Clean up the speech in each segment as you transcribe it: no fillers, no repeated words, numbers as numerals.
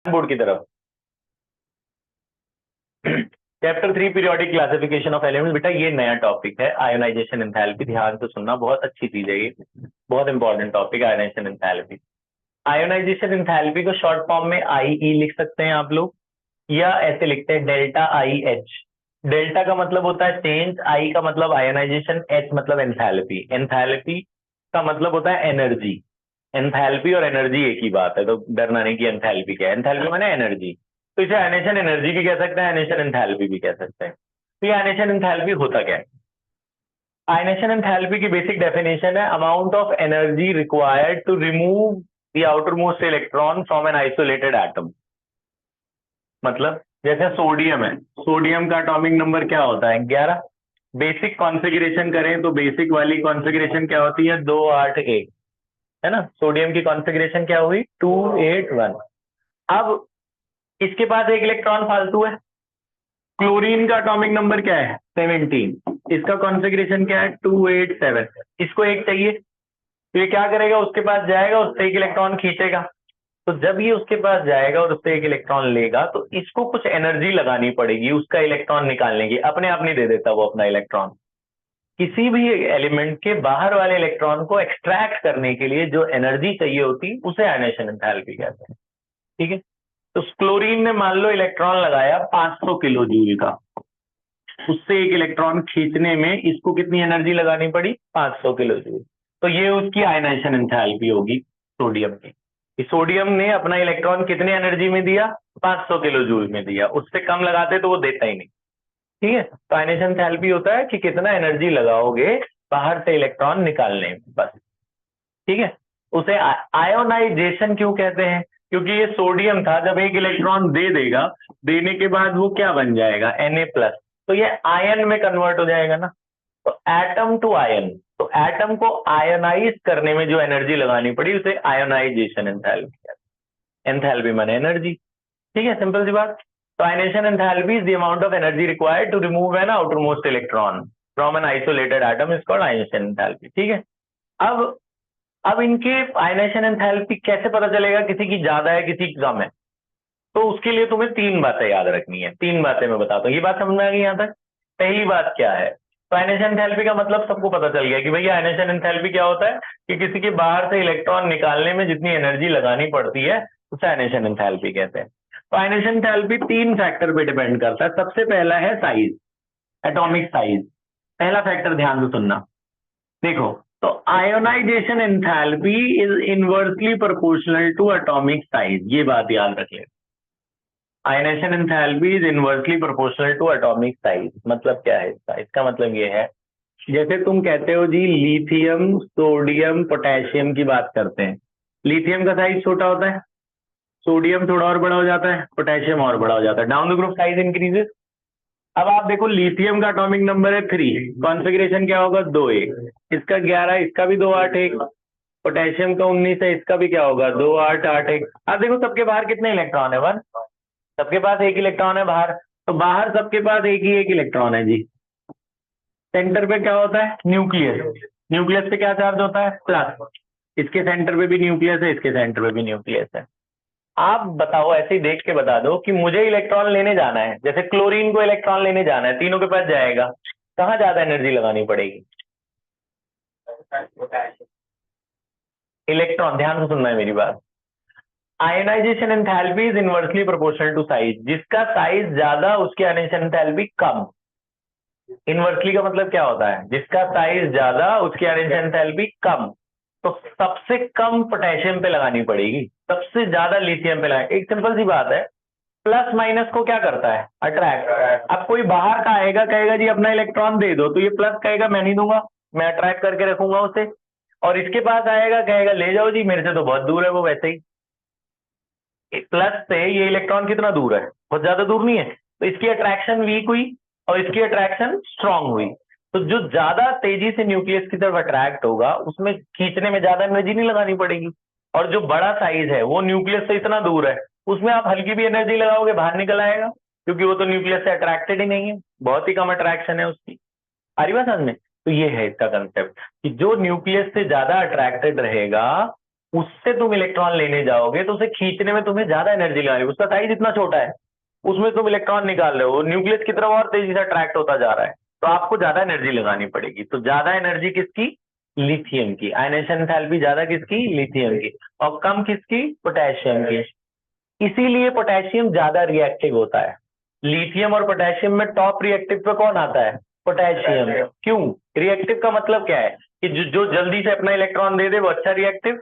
Board की तरफ। Chapter 3 periodic classification of elements. बेटा ये नया टॉपिक है आयोनाइजेशन एंथैल्पी, ध्यान से सुनना, बहुत अच्छी चीज है ये, बहुत important topic ionisation enthalpy. Ionisation enthalpy को शॉर्ट फॉर्म में आईई लिख सकते हैं आप लोग, या ऐसे लिखते हैं डेल्टा आई एच। डेल्टा का मतलब होता है चेंज, आई का मतलब आयोनाइजेशन, एच मतलब एंथैल्पी। एंथैल्पी का मतलब होता है एनर्जी। एंथैल्पी और एनर्जी एक ही बात है, तो डरना नहीं कि एंथैल्पी क्या है। एंथैल्पी माने एनर्जी, तो इसे आयनेशन एनर्जी भी कह सकते हैं, आयनेशन एंथैल्पी भी कह सकते हैं। तो ये आयनेशन एंथैल्पी होता क्या है? आयनेशन एंथैल्पी की बेसिक डेफिनेशन है amount of energy required to remove the outermost electron from an isolated atom. मतलब जैसे सोडियम है, सोडियम का एटॉमिक नंबर क्या होता है? 11। बेसिक कॉन्फ़िगरेशन करें तो बेसिक वाली कॉन्फ़िगरेशन क्या होती है? 281, है ना। सोडियम की कॉन्फ़िगरेशन क्या हुई? 281। अब इसके पास एक इलेक्ट्रॉन फालतू है। क्लोरीन का एटॉमिक नंबर क्या है? 17। इसका कॉन्फ़िगरेशन क्या है? 287। इसको एक चाहिए, तो ये क्या करेगा? उसके पास जाएगा, उससे एक इलेक्ट्रॉन खींचेगा। तो जब ये उसके पास जाएगा और उससे एक इलेक्ट्रॉन लेगा, तो इसको कुछ एनर्जी लगानी पड़ेगी उसका इलेक्ट्रॉन निकालने की। अपने आप नहीं दे देता वो अपना इलेक्ट्रॉन। किसी भी एलिमेंट के बाहर वाले इलेक्ट्रॉन को एक्सट्रैक्ट करने के लिए जो एनर्जी चाहिए होती, उसे आयनेशन एंथैल्पी कहते हैं। ठीक है, तो क्लोरीन ने मान लो इलेक्ट्रॉन लगाया 500 किलो जूल का, उससे एक इलेक्ट्रॉन खींचने में इसको कितनी एनर्जी लगानी पड़ी? 500 किलो जूल। तो ये उसकी आयनाइजेशन एंथैल्पी होगी सोडियम की। सोडियम ने अपना इलेक्ट्रॉन कितने एनर्जी में दिया? 500 किलो जूल में दिया। उससे कम लगाते तो वो देता ही नहीं। ठीक है, तो आयनाइजेशन एंथैल्पी होता है कि कितना एनर्जी लगाओगे बाहर से इलेक्ट्रॉन निकालने में, बस। ठीक है, उसे आयोनाइजेशन क्यों कहते हैं? क्योंकि ये सोडियम था, जब एक इलेक्ट्रॉन दे देगा, देने के बाद वो क्या बन जाएगा? Na+। तो ये आयन में कन्वर्ट हो जाएगा ना, तो एटम टू आयन। तो एटम को आयनाइज करने में जो एनर्जी लगानी पड़ी, उसे आयोनाइजेशन एंथैल्पी कहते हैं। एंथैल्पी माने एनर्जी। ठीक है, सिंपल सी बात। तो ionization enthalpy is the amount of energy required to remove an outermost electron from an isolated atom is called ionization enthalpy. ठीक है, अब इनके आयनेशन एंथैल्पी कैसे पता चलेगा किसी की ज्यादा है किसी की कम है? तो उसके लिए तुम्हें तीन बातें याद रखनी है। तीन बातें मैं बताता हूँ, ये बात समझ में आ गई यहाँ तक? पहली बात क्या है? तो आयनेशन एंथैल्पी का मतलब सबको पता चल गया कि भैया आयनेशन एंथैल्पी क्या होता है, कि किसी के बाहर से इलेक्ट्रॉन निकालने में जितनी एनर्जी लगानी पड़ती है, उसे आयनेशन एंथैल्पी कहते हैं। तो आयनेशन एंथैल्पी तीन फैक्टर पे डिपेंड करता है। सबसे पहला है साइज, एटॉमिक साइज। पहला फैक्टर ध्यान से सुनना, देखो। तो ionization enthalpy is inversely proportional to atomic size, ये बात याद रख ले। Ionization enthalpy is inversely proportional to atomic size. मतलब क्या है इसका? इसका मतलब ये है, जैसे तुम कहते हो जी लिथियम, सोडियम, पोटेशियम की बात करते हैं। लिथियम का साइज छोटा होता है, सोडियम थोड़ा और बड़ा हो जाता है, पोटेशियम और बड़ा हो जाता है, down the group size increases. अब आप देखो लिथियम का एटॉमिक नंबर है 3, कॉन्फ़िगरेशन क्या होगा? 2 1। इसका 11, इसका भी 2 8 1। पोटेशियम का 19 है, इसका भी क्या होगा? 2 8 8 1। अब देखो सबके बाहर कितने इलेक्ट्रॉन है? 1। सबके पास एक इलेक्ट्रॉन है बाहर, तो बाहर सबके पास एक इलेक्ट्रॉन है जी। सेंटर पे क्या होता है? न्यूक्लियस। न्यूक्लियस पे क्या चार्ज होता है? प्लस। इसके सेंटर पे भी न्यूक्लियस है, इसके सेंटर पे भी न्यूक्लियस है। आप बताओ, ऐसे ही देख के बता दो कि मुझे इलेक्ट्रॉन लेने जाना है, जैसे क्लोरीन को इलेक्ट्रॉन लेने जाना है, तीनों के पास जाएगा, कहाँ ज्यादा एनर्जी लगानी पड़ेगी? इलेक्ट्रॉन, ध्यान से सुनना है मेरी बात। Ionization enthalpy is inversely proportional to size. जिसका साइज ज्यादा उसकी आयनाइजेशन एंथैल्पी कम। इनवर्सली का मतलब क्या होता है? जिसका साइज ज्यादा उसकी आयनाइजेशन एंथैल्पी कम। तो सबसे कम पोटेशियम पे लगानी पड़ेगी, सबसे ज्यादा लिथियम पे लगानी। एक सिंपल सी बात है, प्लस माइनस को क्या करता है? अट्रैक्ट। अब कोई बाहर का आएगा, कहेगा जी अपना इलेक्ट्रॉन दे दो, तो ये प्लस कहेगा मैं नहीं दूंगा, मैं अट्रैक्ट करके रखूंगा उसे। और इसके पास आएगा, कहेगा ले जाओ जी, मेरे से तो बहुत दूर है वो वैसे ही। प्लस से ये इलेक्ट्रॉन कितना दूर है? बहुत ज्यादा दूर नहीं है, तो इसकी अट्रैक्शन वीक हुई और इसकी अट्रैक्शन स्ट्रांग हुई। तो जो ज्यादा तेजी से न्यूक्लियस की तरफ अट्रैक्ट होगा, उसमें खींचने में ज्यादा एनर्जी नहीं लगानी पड़ेगी। और जो बड़ा साइज है वो न्यूक्लियस से इतना दूर है, उसमें आप हल्की भी एनर्जी लगाओगे बाहर निकल आएगा, क्योंकि वो तो न्यूक्लियस से अट्रैक्टेड ही नहीं है, बहुत ही कम अट्रैक्शन है उसकी। आ रही बात समझ में? तो ये है इसका कंसेप्ट, कि जो न्यूक्लियस से ज्यादा अट्रैक्टेड रहेगा उससे तुम इलेक्ट्रॉन लेने जाओगे तो उसे खींचने में तुम्हें ज्यादा एनर्जी लगानी, उसका साइज इतना छोटा है, उसमें तुम इलेक्ट्रॉन निकाल रहे हो, न्यूक्लियस की तरफ और तेजी से अट्रैक्ट होता जा रहा है, तो आपको ज्यादा एनर्जी लगानी पड़ेगी। तो ज्यादा एनर्जी किसकी? लिथियम की। आयनाइजेशन एंथैल्पी ज्यादा किसकी? लिथियम की। और कम किसकी? पोटेशियम की। इसीलिए पोटेशियम ज्यादा रिएक्टिव होता है। लिथियम और पोटेशियम में टॉप रिएक्टिव पे कौन आता है? पोटेशियम। क्यों? रिएक्टिव का मतलब क्या है कि जो जल्दी से अपना इलेक्ट्रॉन दे दे वो अच्छा रिएक्टिव।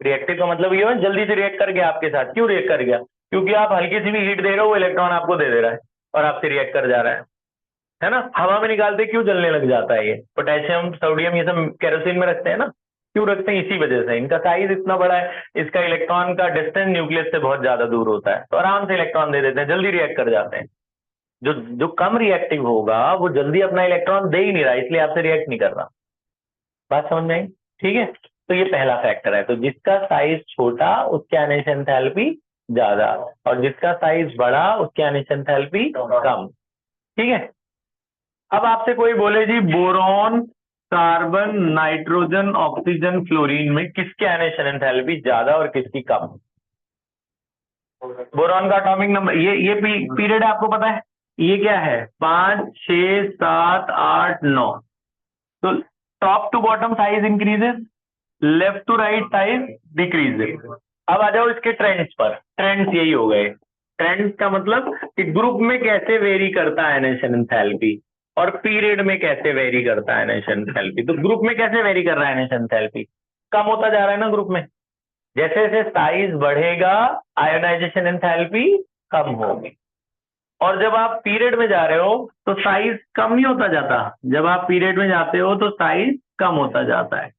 रिएक्टिव का मतलब ये है जल्दी से रिएक्ट कर गया आपके साथ। क्यों रिएक्ट कर गया? क्योंकि आप हल्की सी भी हीट दे रहे हो वो इलेक्ट्रॉन आपको दे दे रहा है और आपसे रिएक्ट कर जा रहा है ना। हवा में निकालते क्यों जलने लग जाता है ये? पोटेशियम, सोडियम, ये सब केरोसिन में रखते हैं ना, क्यों रखते हैं? इसी वजह से। इनका साइज इतना बड़ा है, इसका इलेक्ट्रॉन का डिस्टेंस न्यूक्लियस से बहुत ज्यादा दूर होता है, तो आराम से इलेक्ट्रॉन दे देते हैं, जल्दी रिएक्ट कर जाते हैं। जो जो कम रिएक्टिव होगा वो जल्दी अपना इलेक्ट्रॉन दे ही नहीं रहा, इसलिए आपसे रिएक्ट नहीं कर रहा। बात समझ में आई? ठीक है, तो ये पहला फैक्टर है। तो जिसका साइज छोटा उसके आयनाइजेशन एंथैल्पी ज्यादा, और जिसका साइज बड़ा उसके आयनाइजेशन एंथैल्पी कम। ठीक है। अब आपसे कोई बोले जी boron, carbon, nitrogen, oxygen, fluorine में किसके आयनाइजेशन एंथैल्पी ज्यादा और किसकी कम? बोरॉन का एटॉमिक नंबर, ये पीरियड आपको पता है ये क्या है? 5, 6, 7, 8, 9। तो top to bottom size increases, left to right size decreases. अब आ जाओ इसके ट्रेंड्स पर। ट्रेंड्स यही हो गए। ट्रेंड्स का मतलब कि ग्रुप में कैसे वेरी करता है आयनाइजेशन एंथैल्पी और पीरियड में कैसे वेरी करता है आयनाइजेशन एंथैल्पी। तो ग्रुप में कैसे वेरी कर रहा है आयनाइजेशन एंथैल्पी? कम होता जा रहा है ना ग्रुप में। जैसे जैसे साइज बढ़ेगा आयोनाइजेशन एंथैल्पी कम होगी। और जब आप पीरियड में जा रहे हो तो साइज कम नहीं होता जाता, जब आप पीरियड में जाते हो तो साइज कम होता जाता है।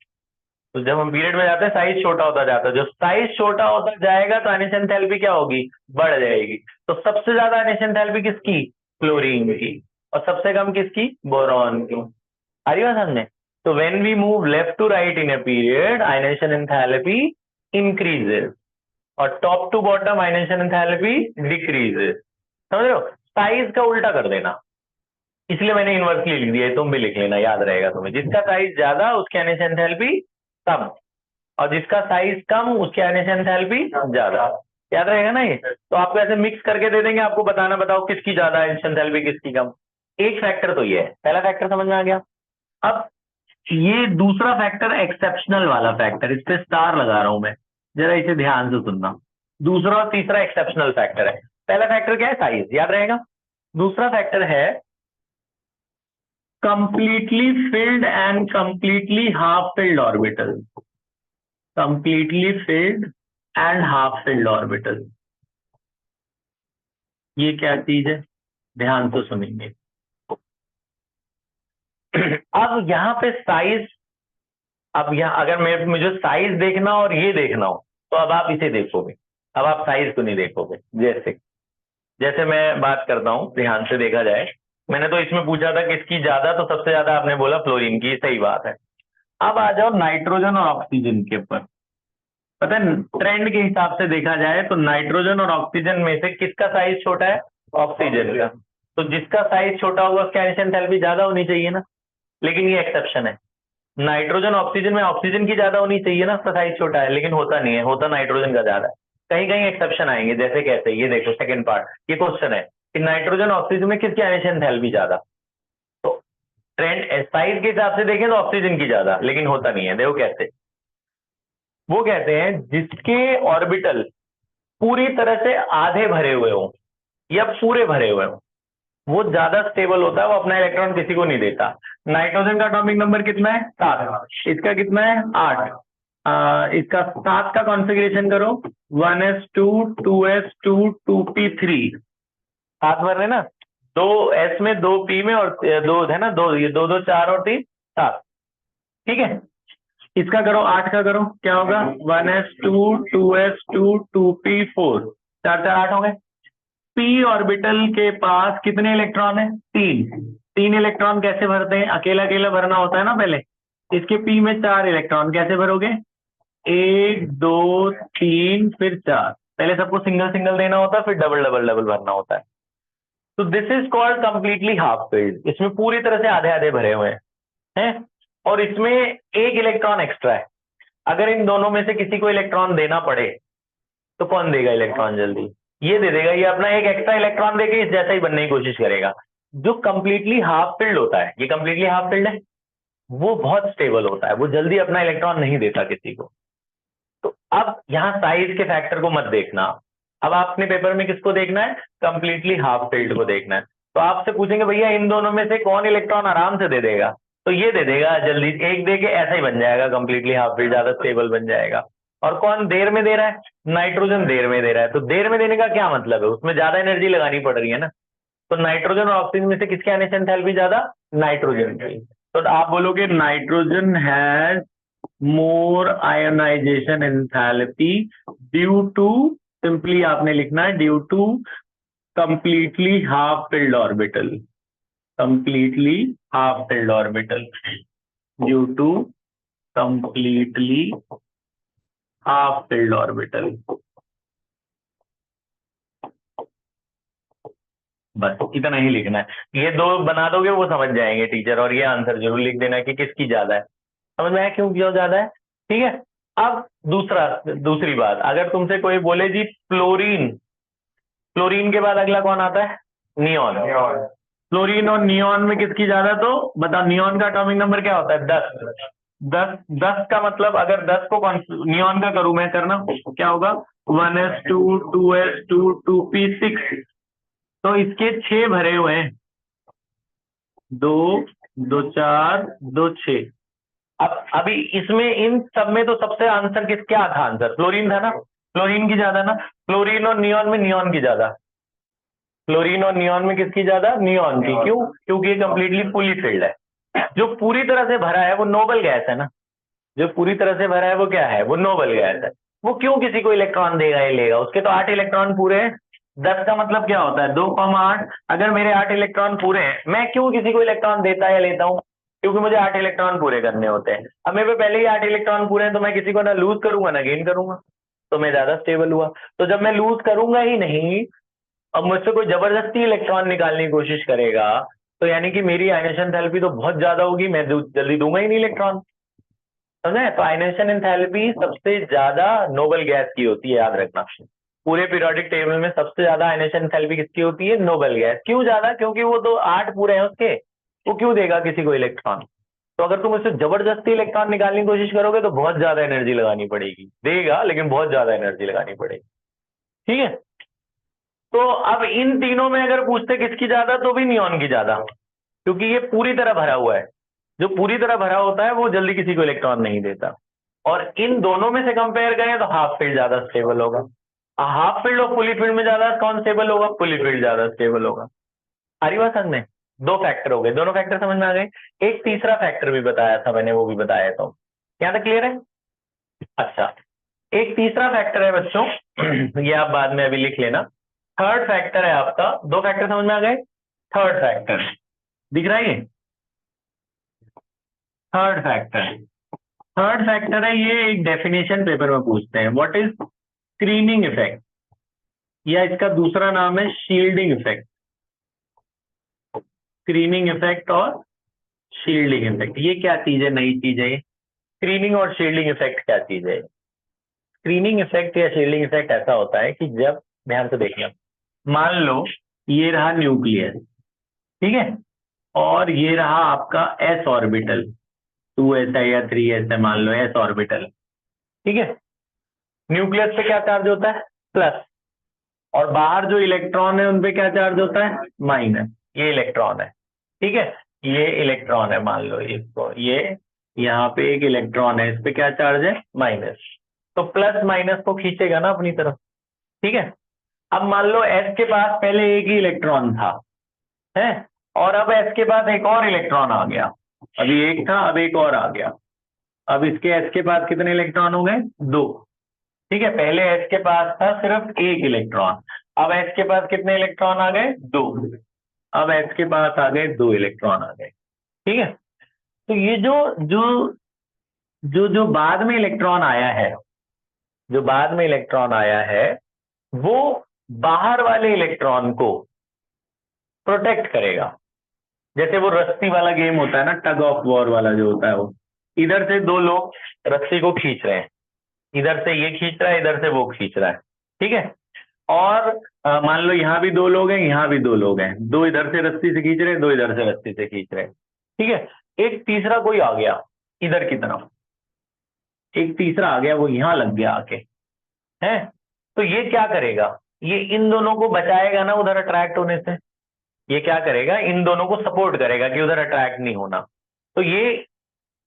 तो जब हम पीरियड में जाते हैं साइज छोटा होता जाता है, जब साइज छोटा होता जाएगा तो आयनाइजेशन एंथैल्पी क्या होगी? बढ़ जाएगी। तो सबसे ज्यादा आयनाइजेशन एंथैल्पी किसकी? क्लोरीन की। और सबसे कम किसकी? बोरॉन की। आ रही बात समझे? तो when we move left to right in a period ionisation enthalpy increases और top to bottom ionisation enthalpy decreases. समझ रहे हो? साइज का उल्टा कर देना, इसलिए मैंने इनवर्सली लिख दिया है, तुम भी लिख लेना, याद रहेगा तुम्हें। जिसका साइज ज्यादा उसकी आयनाइजेशन एंथैल्पी कम, और जिसका साइज कम उसकी आयनाइजेशन एंथैल्पी ज्यादा। याद रहेगा ना ये? तो आपको ऐसे मिक्स करके दे देंगे, आपको बताना, बताओ किसकी ज्यादा आयनाइजेशन एंथैल्पी किसकी कम। एक फैक्टर तो ये है, पहला फैक्टर समझ में आ गया। अब ये दूसरा फैक्टर एक्सेप्शनल वाला फैक्टर, इस पे स्टार लगा रहा हूं मैं, जरा इसे ध्यान से सुनना। दूसरा और तीसरा एक्सेप्शनल फैक्टर है। पहला फैक्टर क्या है? साइज, याद रहेगा। दूसरा फैक्टर है completely filled and completely half filled orbital. Completely filled and half filled orbital, ये क्या चीज है? ध्यान से सुनेंगे। अब यहां पे साइज, अब यहाँ अगर मुझे साइज देखना और ये देखना हो तो अब आप इसे देखोगे, अब आप साइज को नहीं देखोगे। जैसे जैसे मैं बात करता हूं, ध्यान से देखा जाए, मैंने तो इसमें पूछा था किसकी ज्यादा, तो सबसे ज्यादा आपने बोला फ्लोरीन की, सही बात है। अब आ जाओ नाइट्रोजन और ऑक्सीजन के ऊपर। पता है ट्रेंड के हिसाब से देखा जाए तो नाइट्रोजन और ऑक्सीजन में से किसका साइज छोटा है? ऑक्सीजन का। तो जिसका साइज छोटा होगा उसकी आयनिक एंथैल्पी ज्यादा होनी चाहिए ना, लेकिन ये एक्सेप्शन है। नाइट्रोजन ऑक्सीजन में ऑक्सीजन की ज्यादा होनी चाहिए ना, उसका साइज छोटा है, लेकिन होता नहीं है, होता नाइट्रोजन का ज्यादा है। कहीं कहीं एक्सेप्शन आएंगे, जैसे कैसे, ये देखो सेकंड पार्ट, ये क्वेश्चन है कि नाइट्रोजन ऑक्सीजन में किसकी आयनिक एंथैल्पी ज्यादा। तो ट्रेंड साइज के हिसाब से देखें तो ऑक्सीजन की ज्यादा, लेकिन होता नहीं है। देखो कैसे, वो कहते हैं जिसके ऑर्बिटल पूरी तरह से आधे भरे हुए हो या पूरे भरे हुए हो वो ज्यादा स्टेबल होता है, वो अपना इलेक्ट्रॉन किसी को नहीं देता। नाइट्रोजन का एटॉमिक नंबर कितना है? 7। इसका कितना है? 8। इसका 7 का कॉन्फ़िगरेशन करो, 1s2 2s2 2p3। 7 भर रहे ना, 2s में 2p में और दो है ना, दो ये 2 2 4 और 3 7। ठीक है, इसका करो 8 का करो, क्या होगा? 1s2 2s2 2p4, 4 4 8 हो गए। पी ऑर्बिटल के पास कितने इलेक्ट्रॉन है? 3। 3 इलेक्ट्रॉन कैसे भरते हैं? अकेला अकेला भरना होता है ना पहले। इसके पी में 4 इलेक्ट्रॉन कैसे भरोगे? 1 2 3 फिर 4। पहले सबको सिंगल सिंगल देना होता है, फिर डबल डबल डबल भरना होता है। तो this is called completely half field. इसमें पूरी तरह से आधे आधे भरे हुए हैं, और इसमें एक इलेक्ट्रॉन एक्स्ट्रा है। अगर इन दोनों में से किसी को इलेक्ट्रॉन देना पड़े तो कौन देगा इलेक्ट्रॉन जल्दी? ये दे देगा, ये अपना एक एक्स्ट्रा इलेक्ट्रॉन देके इस जैसा ही बनने की कोशिश करेगा। जो कंप्लीटली हाफ फिल्ड होता है, ये कंप्लीटली हाफ फिल्ड है, वो बहुत स्टेबल होता है, वो जल्दी अपना इलेक्ट्रॉन नहीं देता किसी को। तो अब यहाँ साइज के फैक्टर को मत देखना, अब आपने पेपर में किसको देखना है? कंप्लीटली हाफ फिल्ड को देखना है। तो आपसे पूछेंगे भैया इन दोनों में से कौन इलेक्ट्रॉन आराम से दे देगा, तो ये दे देगा जल्दी, एक दे के ऐसा ही बन जाएगा, कंप्लीटली हाफ फिल्ड ज्यादा स्टेबल बन जाएगा। और कौन देर में दे रहा है? नाइट्रोजन देर में दे रहा है। तो देर में देने का क्या मतलब है? उसमें ज्यादा एनर्जी लगानी पड़ रही है ना। तो नाइट्रोजन और ऑक्सीजन में से किसकी आयनाइजेशन एंथैल्पी ज्यादा? नाइट्रोजन की। तो आप बोलोगे nitrogen has more ionization enthalpy due to, simply आपने लिखना है due to completely half filled orbital, completely half filled orbital, due to completely half filled orbital. बस इतना ही लिखना है, ये दो बना दोगे वो समझ जाएंगे टीचर, और ये आंसर जरूर लिख देना कि किसकी ज्यादा है। समझ में आया क्यों क्यों ज्यादा है? ठीक है। अब दूसरी बात, अगर तुमसे कोई बोले जी फ्लोरीन, फ्लोरीन के बाद अगला कौन आता है? नियॉन। फ्लोरीन और नियॉन में किसकी ज्यादा? तो बताओ नियॉन का एटॉमिक नंबर क्या होता है? 10। 10 का मतलब अगर 10 को नियॉन का करूं मैं, करना क्या होगा? 1s2 2s2 2p6। तो इसके 6 भरे हुए हैं, 2 2 4 2 6। अब अभी इसमें इन सब में तो सबसे आंसर क्या था? आंसर फ्लोरीन था ना, फ्लोरीन की ज्यादा ना। फ्लोरीन और नियॉन में नियॉन की ज्यादा, फ्लोरीन और नियॉन में किसकी ज्यादा? नियॉन की। क्यों? क्योंकि ये कंप्लीटली फुली फिल्ड है। जो पूरी तरह से भरा है वो नोबल गैस है ना, जो पूरी तरह से भरा है वो क्या है? वो नोबल गैस है। वो क्यों किसी को इलेक्ट्रॉन देगा? ही लेगा, उसके तो 8 इलेक्ट्रॉन पूरे हैं। 10 का मतलब क्या होता है? 2,8। अगर मेरे 8 इलेक्ट्रॉन पूरे हैं, मैं क्यों किसी को इलेक्ट्रॉन देता या लेता हूं? क्योंकि मुझे 8 इलेक्ट्रॉन पूरे करने होते हैं। अब मेरे पे पहले ही 8 इलेक्ट्रॉन पूरे हैं, तो मैं किसी को ना लूज करूंगा ना गेन करूंगा, तो मैं ज्यादा स्टेबल हुआ। तो जब मैं लूज करूंगा ही नहीं, अब मुझसे कोई जबरदस्ती इलेक्ट्रॉन निकालने की कोशिश करेगा, तो यानी कि मेरी आयनेशन एंथैल्पी तो बहुत ज्यादा होगी, मैं जल्दी दूंगा ही नहीं इलेक्ट्रॉन। समझे? तो आयनेशन एंथैल्पी सबसे ज्यादा नोबल गैस की होती है, याद रखना। पूरे पीरियोडिक टेबल में सबसे ज्यादा आयनेशन एंथैल्पी किसकी होती है? Noble gas. क्यों ज्यादा? क्योंकि वो तो 8 पूरे हैं उसके, वो क्यों देगा किसी को इलेक्ट्रॉन? तो अगर तुम उससे जबरदस्ती इलेक्ट्रॉन निकालने की कोशिश करोगे तो बहुत ज्यादा एनर्जी लगानी पड़ेगी, देगा लेकिन बहुत ज्यादा एनर्जी लगानी पड़ेगी। ठीक है। तो अब इन तीनों में अगर पूछते किसकी ज्यादा, तो भी नियॉन की ज्यादा, क्योंकि ये पूरी तरह भरा हुआ है। जो पूरी तरह भरा होता है वो जल्दी किसी को इलेक्ट्रॉन नहीं देता। और इन दोनों में से कंपेयर करें तो हाफ फील्ड ज्यादा स्टेबल होगा। हाफ फील्ड और फुली फील्ड में ज्यादा कौन स्टेबल होगा? फुली फील्ड ज्यादा स्टेबल होगा। आ रही बात समझ में? 2 फैक्टर हो गए, दोनों फैक्टर समझ में आ गए। एक तीसरा फैक्टर भी बताया था मैंने, वो भी बताया तो यहाँ तक क्लियर है? अच्छा, एक तीसरा फैक्टर है बच्चों ये आप बाद में अभी लिख लेना। थर्ड फैक्टर है आपका, 2 फैक्टर समझ में आ गए। थर्ड फैक्टर दिख रहा है ये? थर्ड फैक्टर, थर्ड फैक्टर है ये, एक डेफिनेशन पेपर में पूछते हैं, व्हाट इज स्क्रीनिंग इफेक्ट, या इसका दूसरा नाम है शील्डिंग इफेक्ट। स्क्रीनिंग इफेक्ट और शील्डिंग इफेक्ट, ये क्या चीज है? नई चीज है ये। स्क्रीनिंग और शील्डिंग इफेक्ट क्या चीज है? स्क्रीनिंग इफेक्ट या शील्डिंग इफेक्ट ऐसा होता है कि जब, ध्यान से देखिए, मान लो ये रहा न्यूक्लियस, ठीक है, और ये रहा आपका एस ऑर्बिटल, 2s है या 3s है, मान लो एस ऑर्बिटल, ठीक है। न्यूक्लियस पे क्या चार्ज होता है? प्लस। और बाहर जो इलेक्ट्रॉन है उन पे क्या चार्ज होता है? माइनस। ये इलेक्ट्रॉन है, ठीक है, ये इलेक्ट्रॉन है, मान लो इसको, ये यहाँ पे एक इलेक्ट्रॉन है, इस पे क्या चार्ज है? माइनस। तो प्लस माइनस को खींचेगा ना अपनी तरफ, ठीक है। अब मान लो एस के पास पहले एक ही इलेक्ट्रॉन था, है, और अब एस के पास एक और इलेक्ट्रॉन आ गया। अभी एक था, अब एक और आ गया। अब इसके एस के पास कितने इलेक्ट्रॉन हो गए? 2। ठीक है, पहले एस के पास था सिर्फ एक इलेक्ट्रॉन, अब एस के पास कितने इलेक्ट्रॉन आ गए? 2। अब एस के पास आ गए 2 इलेक्ट्रॉन आ गए, ठीक है। तो ये जो जो जो जो बाद में इलेक्ट्रॉन आया है, जो बाद में इलेक्ट्रॉन आया है, वो बाहर वाले इलेक्ट्रॉन को प्रोटेक्ट करेगा। जैसे वो रस्सी वाला गेम होता है ना, टग ऑफ वॉर वाला जो होता है वो, इधर से दो लोग रस्सी को खींच रहे हैं, इधर से ये खींच रहा है, इधर से वो खींच रहा है, ठीक है। और मान लो यहाँ भी दो लोग हैं, यहाँ भी दो लोग हैं, दो इधर से रस्सी से खींच रहे हैं, दो इधर से रस्सी से खींच रहे हैं, ठीक है। एक तीसरा कोई आ गया इधर की तरफ, एक तीसरा आ गया, वो यहाँ लग गया आके, है। तो ये क्या करेगा, ये इन दोनों को बचाएगा ना उधर अट्रैक्ट होने से, ये क्या करेगा, इन दोनों को सपोर्ट करेगा कि उधर अट्रैक्ट नहीं होना। तो ये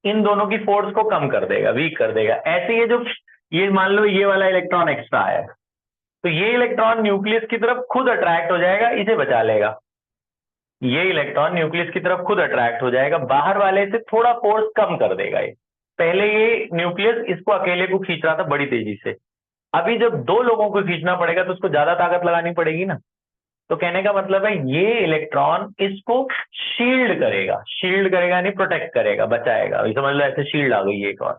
इन दोनों की फोर्स को कम कर देगा, वीक कर देगा। ऐसे ये जो, ये मान लो ये वाला इलेक्ट्रॉन एक्स्ट्रा आया, तो ये इलेक्ट्रॉन न्यूक्लियस की तरफ खुद अट्रैक्ट हो जाएगा, इसे बचा लेगा। ये इलेक्ट्रॉन न्यूक्लियस की तरफ खुद अट्रैक्ट हो जाएगा, बाहर वाले से थोड़ा फोर्स कम कर देगा ये। पहले ये न्यूक्लियस इसको अकेले को खींच रहा था बड़ी तेजी से, अभी जब दो लोगों को खींचना पड़ेगा तो उसको ज्यादा ताकत लगानी पड़ेगी ना। तो कहने का मतलब है ये इलेक्ट्रॉन इसको शील्ड करेगा, शील्ड करेगा यानी प्रोटेक्ट करेगा, बचाएगा। समझ लो ऐसे शील्ड आ गई है एक और,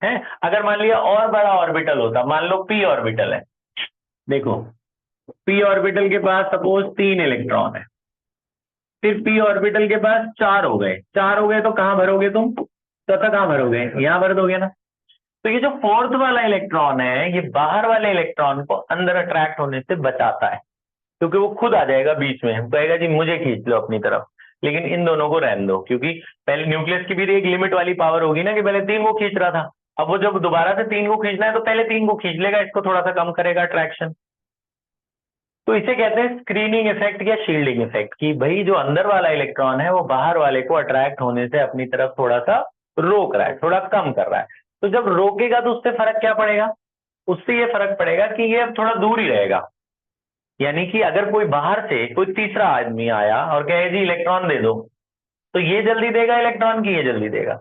है। अगर मान लिया और बड़ा ऑर्बिटल होता, मान लो पी ऑर्बिटल है, देखो पी ऑर्बिटल के पास सपोज 3 इलेक्ट्रॉन है, फिर पी ऑर्बिटल के पास 4 हो गए, 4 हो गए तो कहां भरोगे तुम, चौथा कहां भरोगे, यहां भर दोगे ना। तो ये जो फोर्थ वाला इलेक्ट्रॉन है, ये बाहर वाले इलेक्ट्रॉन को अंदर अट्रैक्ट होने से बचाता है, क्योंकि वो खुद आ जाएगा बीच में, कहेगा जी मुझे खींच लो अपनी तरफ, लेकिन इन दोनों को रहने दो। क्योंकि पहले न्यूक्लियस की भी एक लिमिट वाली पावर होगी ना, कि पहले 3 को खींच रहा था, अब वो जब दोबारा से 3 को खींचना है तो पहले 3 को खींच लेगा, इसको थोड़ा सा कम करेगा अट्रैक्शन। तो इसे कहते हैं स्क्रीनिंग इफेक्ट या शील्डिंग इफेक्ट, कि भाई जो अंदर वाला इलेक्ट्रॉन है वो बाहर वाले को अट्रैक्ट होने से अपनी तरफ थोड़ा सा रोक रहा है, थोड़ा कम कर रहा है। तो जब रोकेगा तो उससे फर्क क्या पड़ेगा, उससे ये फर्क पड़ेगा कि ये अब थोड़ा दूर ही रहेगा। यानी कि अगर कोई बाहर से कोई तीसरा आदमी आया और कहे जी इलेक्ट्रॉन दे दो, तो ये जल्दी देगा इलेक्ट्रॉन की ये जल्दी देगा,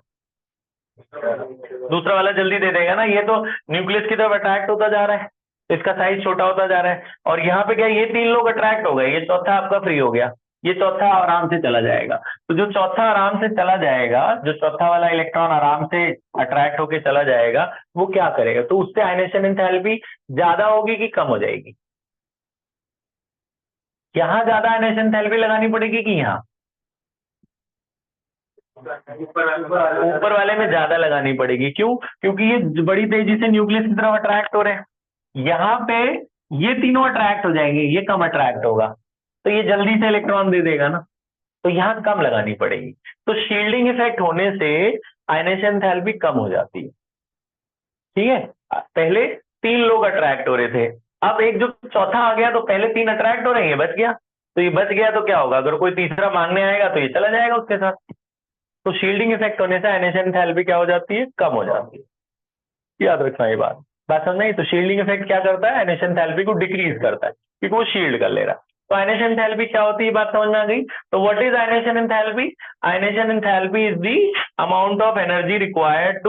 दूसरा वाला जल्दी दे देगा ना। ये तो न्यूक्लियस की तरफ अट्रैक्ट होता जा रहा है, तो इसका साइज छोटा होता जा रहा है। और यहाँ पे क्या, ये 3 लोग अट्रैक्ट हो गए, ये चौथा आपका फ्री हो गया, ये चौथा आराम से चला जाएगा। तो जो चौथा आराम से चला जाएगा, जो चौथा वाला इलेक्ट्रॉन आराम से अट्रैक्ट होके चला जाएगा, वो क्या करेगा, तो उससे आयनेशन एंथैल्पी ज्यादा होगी कि कम हो जाएगी। यहां ज्यादा आयनेशन एंथैल्पी लगानी पड़ेगी कि यहाँ, ऊपर वाले में ज्यादा लगानी पड़ेगी। क्यों, क्योंकि ये बड़ी तेजी से न्यूक्लियस की तरफ अट्रैक्ट हो रहे हैं, यहाँ पे ये तीनों अट्रैक्ट हो जाएंगे, ये कम अट्रैक्ट होगा, तो ये जल्दी से इलेक्ट्रॉन दे देगा ना, तो यहाँ कम लगानी पड़ेगी। तो शील्डिंग इफेक्ट होने से आयनेशन एंथैल्पी कम हो जाती है, ठीक है। पहले 3 लोग अट्रैक्ट हो रहे थे, अब एक जो चौथा आ गया, तो पहले 3 अट्रैक्ट हो रहे हैं, ये बच गया। तो ये बच गया तो क्या होगा, अगर कोई तीसरा मांगने आएगा तो ये चला जाएगा उसके साथ। तो शील्डिंग इफेक्ट होने से आयनेशन एंथैल्पी क्या हो जाती है, कम हो जाती है। याद रखना ये बात समझ नहीं। तो शील्डिंग इफेक्ट क्या करता है, आयनेशन एंथैल्पी को डिक्रीज करता है, क्योंकि वो शील्ड कर ले रहा है। तो आयनेशन एंथैल्पी क्या होती है, बात समझ में आ गई। तो what is ionization enthalpy, ionization enthalpy is the amount of energy required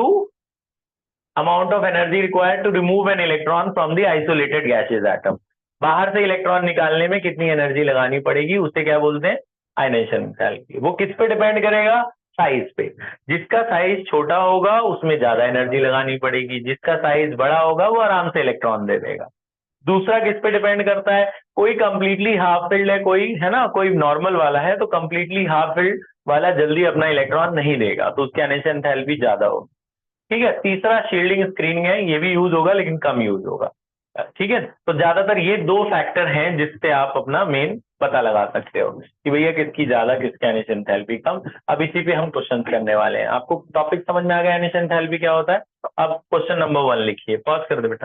to remove an electron from the isolated gaseous atom. बाहर से इलेक्ट्रॉन निकालने में कितनी एनर्जी लगानी पड़ेगी, उसे क्या बोलते हैं, आयनेशन एंथैल्पी। वो किस पे डिपेंड करेगा, साइज पे। जिसका साइज छोटा होगा उसमें ज्यादा एनर्जी लगानी पड़ेगी, जिसका साइज बड़ा होगा वो आराम से इलेक्ट्रॉन दे देगा। दूसरा किस पे डिपेंड करता है, कोई कंप्लीटली हाफ फिल्ड है, कोई है ना, कोई नॉर्मल वाला है, तो कंप्लीटली हाफ फिल्ड वाला जल्दी अपना इलेक्ट्रॉन नहीं देगा, तो उसकी आयनेशन एंथैल्पी ज्यादा होगी, ठीक है। तीसरा शील्डिंग स्क्रीनिंग है, ये भी यूज होगा लेकिन कम यूज होगा, ठीक है। तो ज्यादातर ये 2 फैक्टर हैं जिससे आप अपना मेन पता लगा सकते हो कि भैया किसकी ज्यादा, किसकी आयनेशन एंथैल्पी कम। अब इसी पे हम क्वेश्चन करने वाले हैं। आपको टॉपिक समझ में आ गया, आयनेशन एंथैल्पी क्या होता है। अब क्वेश्चन नंबर 1 लिखिए, पॉज कर दे बेटा।